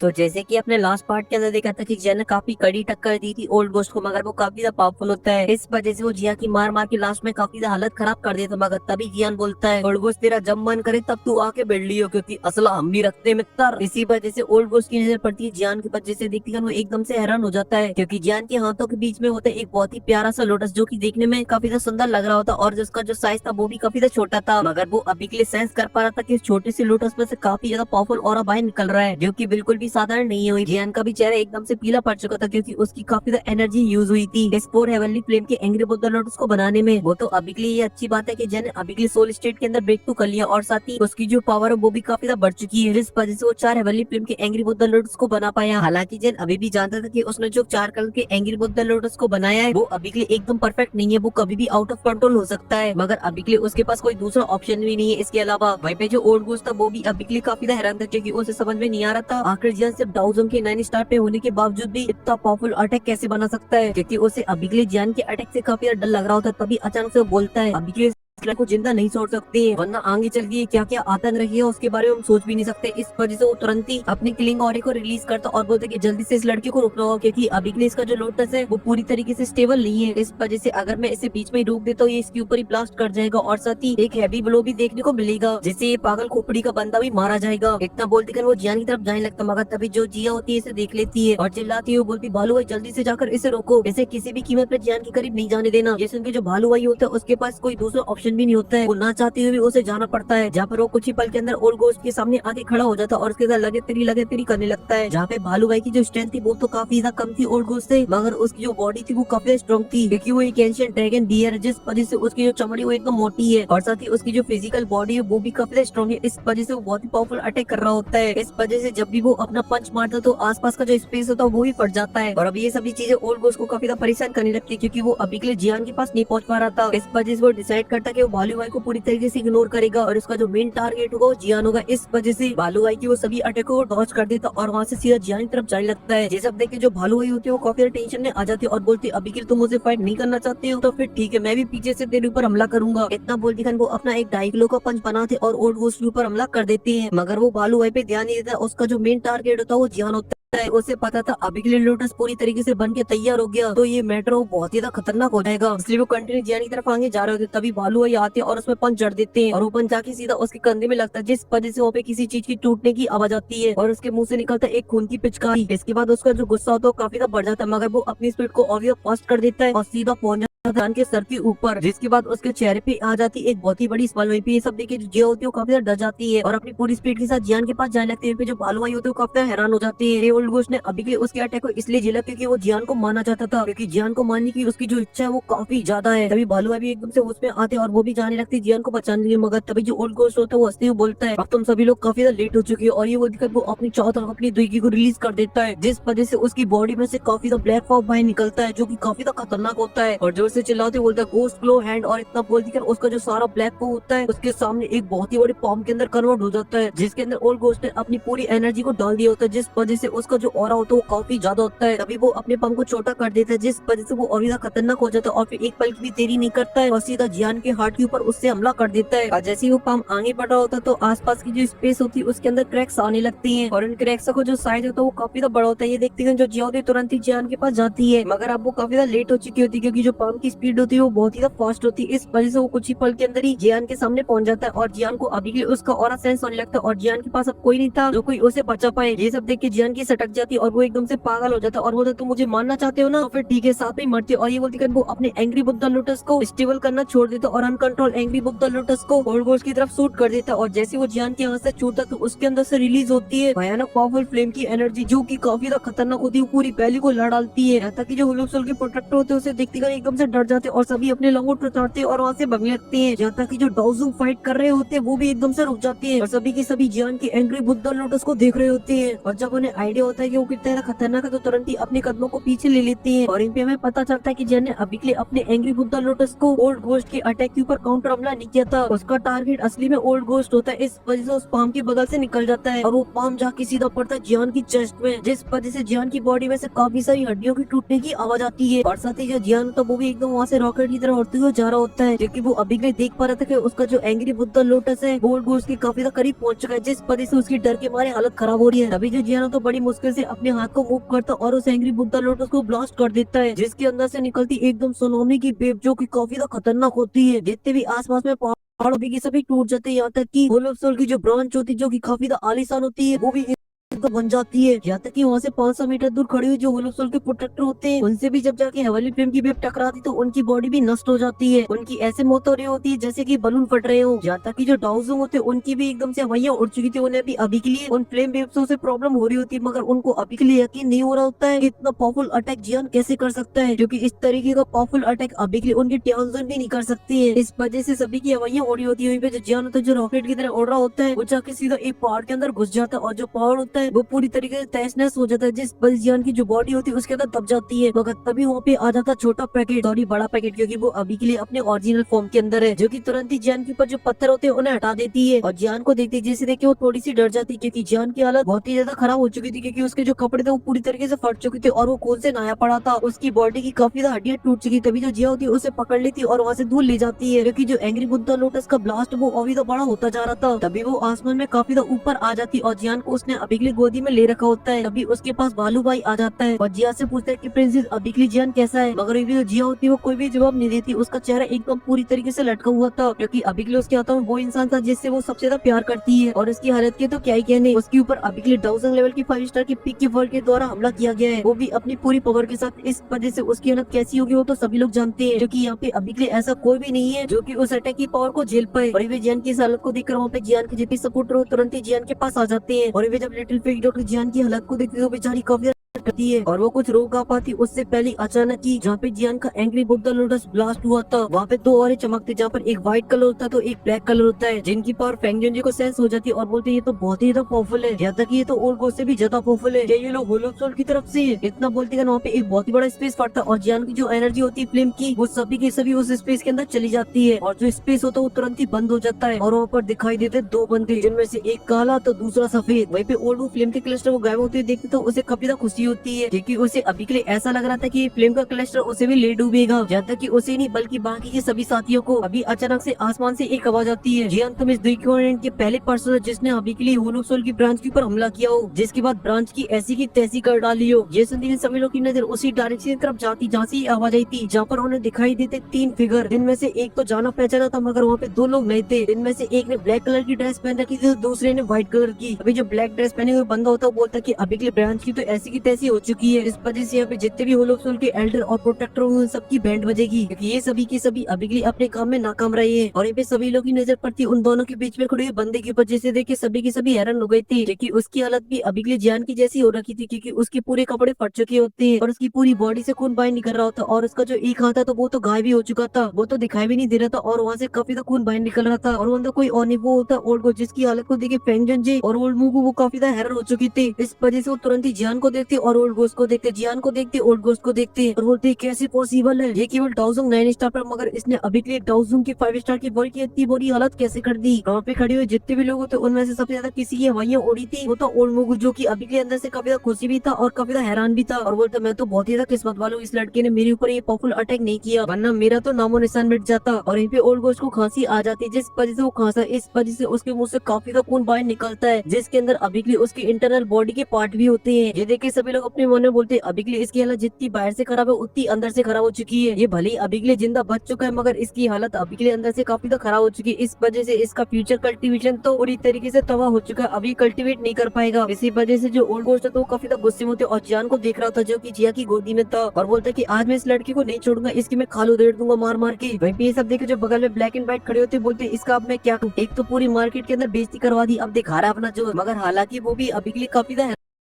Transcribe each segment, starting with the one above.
तो जैसे कि अपने लास्ट पार्ट के अंदर देखा था कि जिया ने काफी कड़ी टक्कर दी थी ओल्ड गोस्ट को, मगर वो काफी ज्यादा पावरफुल होता है। इस वजह से वो जिया की मार मार के लास्ट में काफी ज्यादा हालत खराब कर देता, मगर तभी जियान बोलता है ओल्ड गोस्ट तेरा जब मन करे तब तू आके बैठ लियो, क्योंकि असला हम भी रखते हैं मित्र। इसी वजह से ओल्ड गोस्ट की नजर पड़ती है जियान के वजह से, देखती है वो एकदम से हैरान हो जाता है, क्योंकि जियान के हाथों के बीच में होता है एक बहुत ही प्यारा सा लोटस, जो की देखने में काफी ज्यादा सुंदर लग रहा होता, और जिसका जो साइज था वो भी काफी ज्यादा छोटा था। मगर वो अभी के लिए सेंस कर पा रहा था कि इस छोटे से लोटस में से काफी ज्यादा पावरफुल ऑरा बाहर निकल रहा है, जो कि बिल्कुल भी साधारण नहीं हुई। जियान का भी चेहरा एकदम से पीला पड़ चुका था, क्योंकि उसकी काफी ज्यादा एनर्जी यूज हुई थी इस फोर हेवनली फ्लेम के एंग्री बर्ड लोटस को बनाने में। वो तो अभी के लिए ये अच्छी बात है कि जियान ने अभी के लिए सोल स्टेट के अंदर ब्रेक थ्रू कर लिया, और साथ ही उसकी जो पावर है वो भी काफी ज्यादा बढ़ चुकी है, जिस वजह से वो चार हेवनली फ्लेम के एंग्री बर्ड लोटस को बना पाया। हालांकि जियान अभी भी जानता था कि उसने जो चार कलर के एंग्री बर्ड लोटस को बनाया है वो अभी के लिए एकदम परफेक्ट नहीं है, वो कभी भी आउट ऑफ कंट्रोल हो सकता है, मगर अभी के लिए उसके पास कोई दूसरा ऑप्शन भी नहीं है इसके अलावा। वहीं पे जो ओल्ड गोस्ट था वो भी अभी के लिए काफी ज्यादा हैरान था, क्योंकि उसे समझ में नहीं आ रहा था आखिर जियान सिर्फ डाउजन के 9 स्टार पे होने के बावजूद भी इतना पावरफुल अटैक कैसे बना सकता है, क्योंकि उसे अभी के लिए जियान के अटैक से काफी ज्यादा डर लग रहा होता है। तभी अचानक से वो बोलता है अभी के लिए इस लड़के को जिंदा नहीं छोड़ सकते, वरना आगे चल के क्या क्या आतंक रही है उसके बारे में हम सोच भी नहीं सकते। इस वजह से वो तुरंत ही अपनी किलिंग ऑरे को रिलीज करता और बोलता कि जल्दी से इस लड़के को रोकना होगा, क्योंकि अभी के लिए इसका जो लोटस है वो पूरी तरीके से स्टेबल नहीं है। इस वजह से अगर मैं इसे बीच में ही रोक देता हूँ ये इसके ऊपर ही ब्लास्ट कर जाएगा, और साथ ही एक हैवी ब्लो भी देखने को मिलेगा, जिससे ये पागल खोपड़ी का बंदा भी मारा जाएगा। इतना बोलते कर वो जियान की तरफ जाने लगता, मगर तभी जो जिया होती है इसे देख लेती है और चिल्लाती है, वो बोलती भालू भाई जल्दी से जाकर इसे रोको, इसे किसी भी कीमत पर जियान के करीब नहीं जाने देना। ये सुन के जो भालू भाई होता है उसके पास कोई दूसरा ऑप्शन भी नहीं होता है, वो ना चाहते हुए भी उसे जाना पड़ता है, जहाँ पर वो कुछ ही पल के अंदर ओल्ड गोस्ट के सामने आके खड़ा हो जाता है और उसके साथ लगे तेरी करने लगता है। जहाँ पे भालू भाई की जो स्ट्रेंथ थी वो तो काफी ज्यादा कम थी ओल्ड गोस्ट से, मगर उसकी जो बॉडी थी वो काफी स्ट्रॉन्ग थी, क्योंकि वो एक एंशिएंट ड्रैगन डियर है, जिस वजह से उसकी जो चमड़ी वो एकदम मोटी है, और साथ ही उसकी जो फिजिकल बॉडी है वो भी काफी स्ट्रॉन्ग है। इस वजह से वो बहुत ही पावरफुल अटैक कर रहा होता है। इस वजह से जब भी वो अपना पंच मारता तो आसपास का जो स्पेस होता है वो भी फट जाता है, और अब ये सभी चीजें ओल्ड गोस्ट को काफी ज्यादा परेशान करने लगती है, क्योंकि वो अभी के लिए जियान के पास नहीं पहुंच पा रहा था। इस वजह से वो डिसाइड करता कि वो भालू भाई को पूरी तरीके से इग्नोर करेगा और उसका जो मेन टारगेट होगा वो जियान होगा। इस वजह से भालू भाई की वो सभी अटैक को डॉज कर देता और वहाँ से सीधा जियान की तरफ जाने लगता है। ये सब देख के जो भालू भाई होती है वो काफी टेंशन में आ जाती है और बोलती है अभी के लिए तुम मुझे फाइट नहीं करना चाहते हो तो फिर ठीक है, मैं भी पीछे से तेरे ऊपर हमला करूंगा। इतना बोलती खान वो अपना एक 2.5 किलो का पंच बनाते और ओल्ड गोस्ट के ऊपर हमला कर देती है, मगर वो भालू भाई पे ध्यान नहीं देता। उसका जो मेन टारगेट होता है वो जियान होता है। उसे पता था अभी के लिए लोटस पूरी तरीके से बन के तैयार हो गया तो ये मैटर वो बहुत ही ज्यादा खतरनाक हो जाएगा, इसलिए वो कंटिन्यू जियान की तरफ आगे जा रहे होते। तभी भालू भाई आते हैं और उसमें पंच जड़ देते हैं और वो पंच जाके सीधा उसके कंधे में लगता है, जिस वजह से वहाँ पे किसी चीज की टूटने की आवाज आती है और उसके मुंह से निकलता है एक खून की पिचकारी। इसके बाद उसका जो गुस्सा होता है वो काफी ज्यादा बढ़ जाता है, मगर वो अपनी स्पीड को और भी फास्ट कर देता है और सीधा पहुंच जान के सर के ऊपर, जिसके बाद उसके चेहरे पे आ जाती है एक बहुत ही बड़ी स्माइल। वहीं पे ये सब देखे जो जिया होती है वो काफी ज्यादा डर जाती है और अपनी पूरी स्पीड के साथ जियान के पास जाने लगती है। जो भालू भाई होते हैं वो काफी ज्यादा हैरान हो जाते हैं। ओल्ड गोस्ट ने अभी के लिए उसके अटैक को इसलिए झेला क्योंकि वो जियान को मारना चाहता था, क्योंकि जियान को मारने की उसकी जो इच्छा है वो काफी ज्यादा है। तभी भालू भाई भी एकदम से उसमें आते हैं और वो भी जाने लगते हैं जियान को बचाने के लिए, मगर तभी जो ओल्ड गोस्ट होता है वो हंसते हुए बोलता है अब तुम सभी लोग काफी ज्यादा लेट हो चुके हो, और ये बोलकर वो अपनी चारों तरफ अपनी दुई को रिलीज कर देता है, जिस वजह से उसकी बॉडी में से काफी ज्यादा ब्लैक फॉग बाहर निकलता है, जो की काफी ज्यादा खतरनाक होता है और जोर से चिल्लाते बोलता है गोस्ट ग्लो हैंड। और इतना बोल दिया उसका जो सारा ब्लैक फॉग होता है उसके सामने एक बहुत ही बड़ी पॉम के अंदर कन्वर्ट हो जाता है, जिसके अंदर ओल्ड गोस्ट ने अपनी पूरी एनर्जी को डाल दिया होता है, जिस वजह से उसका जो ऑरा होता है वो काफी ज्यादा होता है। तभी वो अपने पम को छोटा कर देता है, जिस वजह से वो और ज्यादा खतरनाक हो जाता है और फिर एक पल की भी देरी नहीं करता है और सीधा जियान के हार्ट के ऊपर उससे हमला कर देता है। और जैसे ही वो पम आगे बढ़ रहा होता है तो आसपास की जो स्पेस होती है उसके अंदर क्रैक्स आने लगती है और इन क्रैक्स का जो साइज होता है वो काफी ज्यादा बड़ा होता है। ये देखते हैं जो जिया होती है तुरंत ही जियान के पास जाती है, मगर अब वो काफी ज्यादा लेट हो चुकी होती है, क्योंकि जो पम की स्पीड होती है वो बहुत ही ज्यादा फास्ट होती है। इस वजह से वो कुछ ही पल के अंदर ही जियान के सामने पहुंच जाता है और जियान को अभी के लिए उसका ऑरा सेंस होने लगता है और जियान के पास अब कोई नहीं था जो कोई उसे बचा पाए। ये सब देख के जियान की सटक जाती है और वो एकदम से पागल हो जाता है और बोलता तुम मुझे मारना चाहते हो ना तो फिर ठीक है साथ में मरते। और ये बोलती वो अपने एंग्री बुद्धा लोटस को स्टेबल करना छोड़ देता और अनकंट्रोल एंग्री बुद्धा लोटस को ओल्ड गोस्ट की तरफ शूट कर देता और जैसे वो जियान के हाथ से छूटता तो उसके अंदर से रिलीज होती है भयानक पावरफुल फ्लेम की एनर्जी, जो की काफी ज्यादा खतरनाक होती है, पूरी वैली को लड़ डालती है। यहाँ तक कि जो हुलुक्सल के प्रोटेक्टर होते हैं उसे देखते कर एकदम से डर जाते और सभी अपने लंगोट उतारते और वहाँ से भगने लगते हैं। यहाँ तक कि जो डाउजू फाइट कर रहे होते हैं वो भी एकदम से रुक जाते हैं और सभी के सभी जियान के एंग्री बुद्धा लोटस को देख रहे होते हैं। और जब उन्हें आइडिया होता है कि वो कितना खतरनाक है तो तुरंत ही अपने कदमों को पीछे ले लेते हैं और इन पे हमें पता चलता है कि जियान ने अभी के लिए अपने एंग्री बुद्धा लोटस को ओल्ड गोस्ट के अटैक के ऊपर काउंटर हमला नहीं किया था, उसका टारगेट असली में ओल्ड गोस्ट होता है। इस वजह से उस पाम के बगल से निकल जाता है और वो पाम जाके सीधा पड़ता है जियान की चेस्ट में, जिस वजह से जियान की बॉडी में से काफी सारी हड्डियों की टूटने की आवाज आती है और साथ ही जो जियान था वो भी एकदम वहाँ से रॉकेट की तरह उड़ते हुए जा रहा होता है, क्योंकि वो अभी के देख पा रहा था कि उसका जो एंग्री बुद्धा लोटस है गोल्ड गोस्ट के काफी ज्यादा करीब पहुंच चुका है, जिस वजह से उसकी डर के मारे हालत खराब हो रही है। तभी जो जियानो तो बड़ी मुश्किल से अपने हाथ को मूव करता और उस एंग्री बुद्धा लोटस को ब्लास्ट कर देता है, जिसके अंदर से निकलती एकदम सुनामी की वेव जो की काफी ज्यादा खतरनाक होती है। जितने भी आसपास में पहाड़ भी की सभी टूट जाते हैं, यहाँ तक कि होल ऑफ सोल की जो ब्रांच होती है जो कि काफी ज्यादा आलीशान होती है वो भी तो बन जाती है। यहाँ तक कि वहाँ से 500 मीटर दूर खड़ी हुई जो होल ऑफ सोल के प्रोटेक्टर होते हैं उनसे भी जब जाके हेवनली फ्लेम की वेव टकराती तो उनकी बॉडी भी नष्ट हो जाती है। उनकी ऐसे मौत हो रही होती है जैसे कि बलून फट रहे हो। यहाँ तक कि जो डाउजोंग होते हैं उनकी भी एकदम से हवाइयां उड़ चुकी थी, उन्हें भी अभी के लिए उन फ्लेम वेव्स से प्रॉब्लम हो रही होती है, मगर उनको अभी के लिए यकीन नहीं हो रहा होता है कि इतना पावरफुल अटैक जियान कैसे कर सकता है, क्योंकि इस तरीके का पावरफुल अटैक अभी के लिए उनकी ट्याउजन भी नहीं कर सकती है। इस वजह से सभी की हवाइयां उड़ी होती है। वहीं पे जो जियान होता है जो रॉकेट की तरह उड़ रहा होता है वो जाके सीधा एक पहाड़ के अंदर घुस जाता है और जो पहाड़ होता है वो पूरी तरीके से तहस नहस हो जाता है, जिस बल जियान की जो बॉडी होती है उसके अंदर दब जाती है। मगर तभी वहाँ पे आ जाता छोटा पैकेट, सॉरी बड़ा पैकेट, क्योंकि वो अभी के लिए अपने ओरिजिनल फॉर्म के अंदर है, जो कि तुरंत ही जियान के ऊपर जो पत्थर होते हैं उन्हें हटा देती है। और जियान को देखते जैसे देख के वो थोड़ी सी डर जाती है, क्योंकि जियान की हालत बहुत ही ज्यादा खराब हो चुकी थी, क्योंकि उसके जो कपड़े थे वो पूरी तरीके से फट चुके थे और वो खून से नहाया पड़ा था। उसकी बॉडी की काफी ज्यादा हड्डियां टूट चुकी। तभी जो जिया होती है उसे पकड़ लेती और वहाँ से दूर ले जाती है, क्योंकि जो एंग्री बुद्धा लोटस का ब्लास्ट वो अभी तो बड़ा होता जा रहा था। तभी वो आसमान में काफी ज्यादा ऊपर आ जाती और जियान को उसने अभी के लिए गोदी में ले रखा होता है। तभी उसके पास बालू भाई आ जाता है और जिया से पूछता है कि प्रिंसेस अभी के लिए जियान कैसा है, मगर अभी जो जिया होती है वो कोई भी जवाब नहीं देती। उसका चेहरा एकदम पूरी तरीके से लटका हुआ था, क्योंकि अभी के लिए उसके हाथों में वो इंसान था जिससे वो सबसे ज्यादा प्यार करती है। और उसकी हालत के तो क्या ही कहने, उसके ऊपर अभी के लिए 1000 लेवल की 5 स्टार की पीक के वर्ल्ड के द्वारा हमला किया गया है, वो भी अपनी पूरी पावर के साथ। इस वजह से उसकी हालत कैसी होगी वो तो सभी लोग जानते हैं, क्योंकि यहाँ पे अभी के लिए ऐसा कोई भी नहीं है जो कि उस अटैक की पावर को झेल पाए। और वे जियान की इस हालत को देखकर वहाँ पे जियान के जितने सपोर्टर तुरंत ही जियान के पास आ जाते हैं। और वे जब लिटिल फेक डॉक्टर जियान की हालत को देखते तो बेचारी काफी करती है और वो कुछ रोक आ पाती उससे पहले अचानक ही जहाँ पे जियान का एंग्री बुद्धा लोटस ब्लास्ट हुआ था वहाँ पे दो और चमकते, जहाँ पर एक व्हाइट कलर होता है तो एक ब्लैक कलर होता है, जिनकी पावर फेंगजन जी को सेंस हो जाती है और बोलते ये तो बहुत ही ज्यादा पावरफुल है, यहाँ तक ये तो ओल्ड गोस्ट से भी ज्यादा पावरफुल है, ये लोग होल ऑफ सोल की तरफ से इतना बोलते वहाँ पे एक बहुत ही बड़ा स्पेस फटता और जियान की जो एनर्जी होती है फ्लेम की वो सभी की सभी उस स्पेस के अंदर चली जाती है और जो स्पेस होता है वो तुरंत ही बंद हो जाता है और वहाँ पर दिखाई देते दो बंदे, जिनमें से एक काला तो दूसरा सफेद। वहीं पे ओल्ड फ्लेम के क्लस्टर वो गायब होते हुए देखते तो उसे काफी ज्यादा खुशी होती है, क्योंकि उसे अभी के लिए ऐसा लग रहा था कि फ्लेम का क्लस्टर उसे भी ले डूबेगा, जहाँ तक कि उसे नहीं बल्कि बाकी के सभी साथियों को। अभी अचानक से आसमान से एक आवाज आती है, जियान तुम इस द्वीप के पहले पर्सन है जिसने अभी के लिए होल ऑफ सोल की ब्रांच के ऊपर हमला किया हो, जिसके बाद ब्रांच की ऐसी की तैसी कर डाली हो। ये सुनते ही सभी लोग की नजर उसी डायरेक्शन की तरफ जाती जहाँ से आवाज आई थी, जहाँ पर उन्हें दिखाई देते 3 फिगर, जिनमें से एक तो जाना पहचाना था मगर वहाँ पे 2 लोग नए थे, जिनमें से एक ने ब्लैक कलर की ड्रेस पहन रखी थी, दूसरे ने व्हाइट कलर की। अभी जो ब्लैक ड्रेस पहने हुए बंदा होता है बोलता कि अभी के लिए ब्रांच की तो ऐसी की तैसी हो चुकी है, इस वजह से यहाँ पे जितने भी होल ऑफ सोल के एल्डर और प्रोटेक्टर होंगे उन सबकी बैंड बजेगी, क्योंकि ये सभी के सभी अभी के लिए अपने काम में नाकाम रहे हैं। और यहाँ पे सभी लोग की नजर पड़ती उन दोनों के बीच में खड़े हुए बंदे के ऊपर, जिसे देख के सभी की सभी हैरान हो गई थी, क्योंकि उसकी हालत भी अभी के लिए जियान की जैसी हो रखी थी, क्योंकि उसके पूरे कपड़े फट चुके होते हैं और उसकी पूरी बॉडी से खून बाहर निकल रहा होता और उसका जो एक हाथ था तो वो तो गायब भी हो चुका था, वो तो दिखाई भी नहीं दे रहा था और वहाँ से काफी तो खून बाहर निकल रहा था। और अंदर कोई और नहीं वो होता ओल्ड को, जिसकी हालत को देखे फेंगजन जी और ओल्ड मुगु वो काफी हैरान हो चुकी थी। इस वजह से वो तुरंत ही जियान को देखते और ओल्ड गोस्ट को देखते, जियान को देखते ओल्ड गोस्ट को देखते और बोलते कैसे पॉसिबल है, ये केवल 1009 स्टार पर, मगर इसने अभी के लिए 1000 की 5 स्टार की वर्ल्ड की इतनी बुरी हालत कैसे कर दी। वहाँ पे खड़े हुए जितने भी लोग थे उनमें से सबसे ज्यादा किसी की हवाइयां उड़ी थी वो तो ओल्ड मुगु, जो की अभी के अंदर से काफी खुशी भी था और काफी हैरान भी था और बोलता मैं तो बहुत ही ज्यादा किस्मत वाला हूँ, इस लड़के ने मेरे ऊपर ये पावरफुल अटैक नहीं किया, वरना मेरा तो नामो निशान मिट जाता। और यहीं पे ओल्ड गोस्ट को खांसी आ जाती, जिस वजह से वो खांसा, इस वजह से उसके मुंह से काफी ज्यादा खून बाहर निकलता है, जिसके अंदर अभी के लिए उसके इंटरनल बॉडी के पार्ट भी होते हैं। ये देख के सभी लोग अपने मन में बोलते हैं अभी के लिए इसकी हालत जितनी बाहर से खराब है उतनी अंदर से खराब हो चुकी है, ये भले ही अभी के लिए जिंदा बच चुका है मगर इसकी हालत अभी के लिए अंदर से काफी तो खराब हो चुकी है। इस वजह से इसका फ्यूचर कल्टीवेशन तो पूरी तरीके से तबाह हो चुका है, अभी कल्टीवेट नहीं कर पाएगा। इसी वजह से जो ओल्ड गोस्ट है तो काफी तो गुस्से में होते और जियान को देख रहा था जो कि जिया की गोदी में था और बोलता कि आज मैं इस लड़की को नहीं छोड़ूंगा, इसकी मैं खाल उधेड़ दूंगा मार मार के। वहीं पे ये सब देखे जो बगल में ब्लैक एंड व्हाइट खड़े होते बोलते इसका अब मैं क्या करूं, एक तो पूरी मार्केट के अंदर बेइज्जती करवा दी, अब दिखा रहा अपना जो, मगर हालांकि वो भी अभी के लिए काफी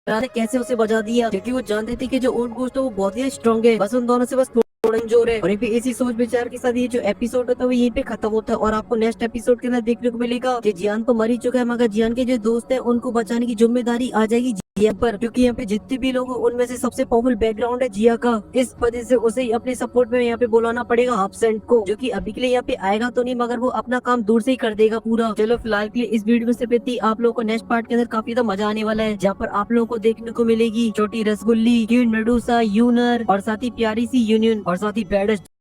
कैसे उसे बजा दिया, क्योंकि वो जानते थे कि जो ओल्ड गोस्ट है वो बहुत ही स्ट्रॉन्ग है, बस उन दोनों से बस थोड़ा जोर है। और यहीं पे इसी सोच विचार के साथ ये जो एपिसोड होता है वो यहीं पे खत्म होता है और आपको नेक्स्ट एपिसोड के अंदर देखने को मिलेगा कि जियान तो मर ही चुका है मगर जियान के जो दोस्त है उनको बचाने की जिम्मेदारी आ जाएगी जिया पर, क्योंकि यहाँ पे जितने भी लोग उनमें से सबसे पावरफुल बैकग्राउंड है जिया का, इस वजह से उसे अपने सपोर्ट में यहाँ पे बुलाना पड़ेगा हाफसेंट को, जो कि अभी के लिए यहाँ पे आएगा तो नहीं मगर वो अपना काम दूर से ही कर देगा पूरा। चलो फिलहाल के लिए इस वीडियो में सिर्फ इतनी, आप लोगों को नेक्स्ट पार्ट के अंदर काफी तो मजा आने वाला है, जहाँ पर आप लोगों को देखने को मिलेगी छोटी रसगुल्ली, क्वीन मेडूसा, यूनर और साथ ही प्यारी सी यूनियन और साथ ही बैडेस्ट